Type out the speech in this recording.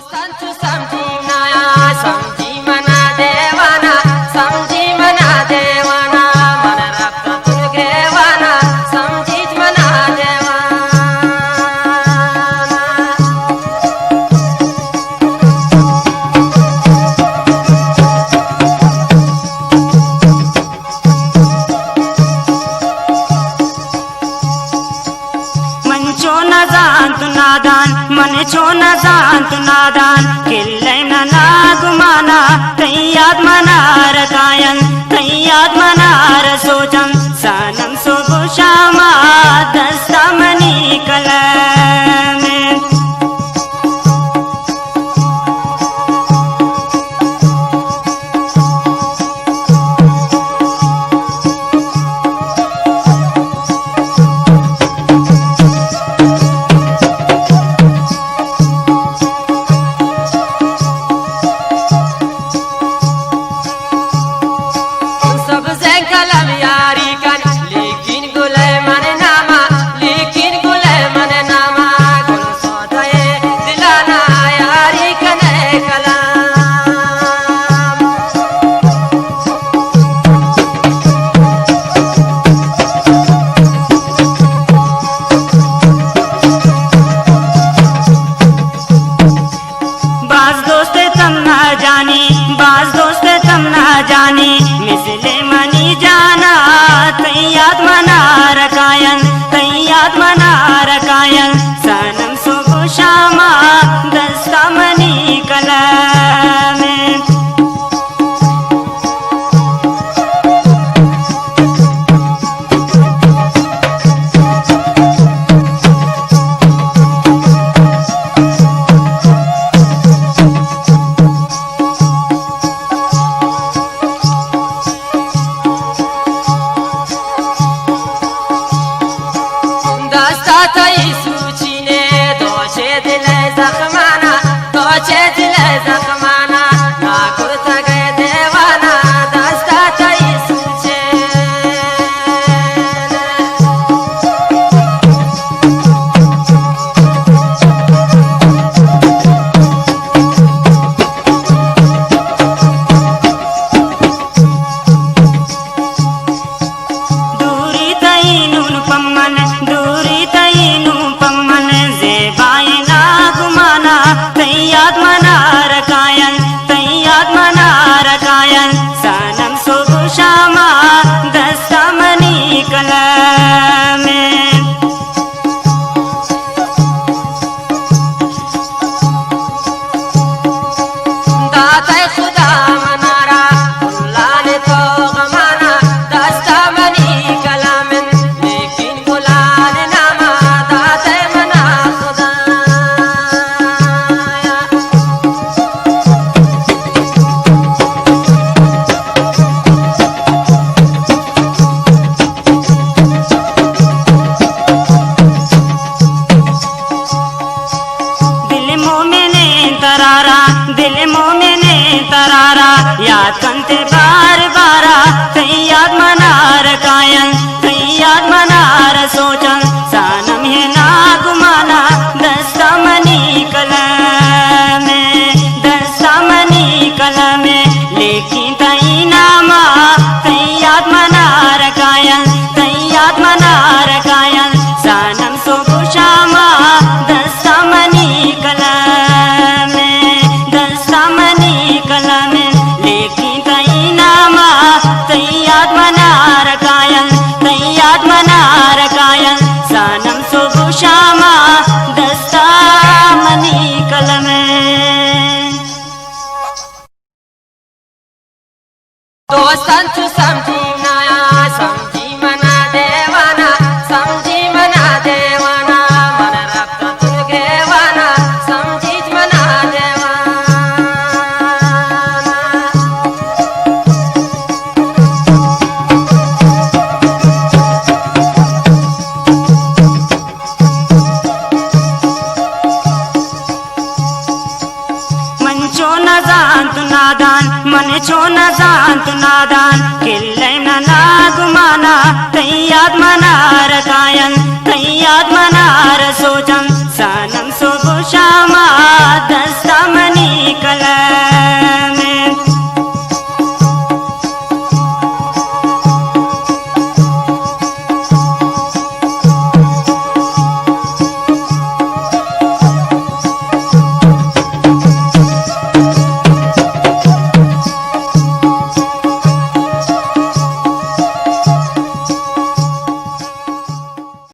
दोस्तांचू समजी नाया समजी मना देवाना समजी मना देवाना मन रब्ता तुन घेवाना समजीच मना देवाना मंचो न जान तू नादान मन छो न जान तू नादान किल्ले न नागुमाना तैयाद मनार कायन तैयाद मनार सोचम सानम सोगु शामा दस्ता मनी कलम जाने मिसले मनी जाना तैयाद मनार कायन तैयाद मनार कायन सनम सुबह शामा दस्ता मनी कलम दिल मोमिने तरारा याद कंते बार बारा तैयाद मनार कायन तैयाद मनार सोचन सानम है नागुमाना दस्ता मनी कलम दस्ता मनी कलम लेकिन तई नामा तैयाद मनार कायन तैयाद मनार कायन सानम सोगु शामा दस्ता मनी कलम सनम सुबह शामा दस्ता मनी कलम दोस्तांचू समजी नाया समजी मना देवाना समजी मना देवाना मन रब्ता तुन घेवाना समजीच मना देवाना मन छो न जान तू नादान किल्ले न नागुमाना तैयाद मनार कायन तैयाद मनार सोचम सनम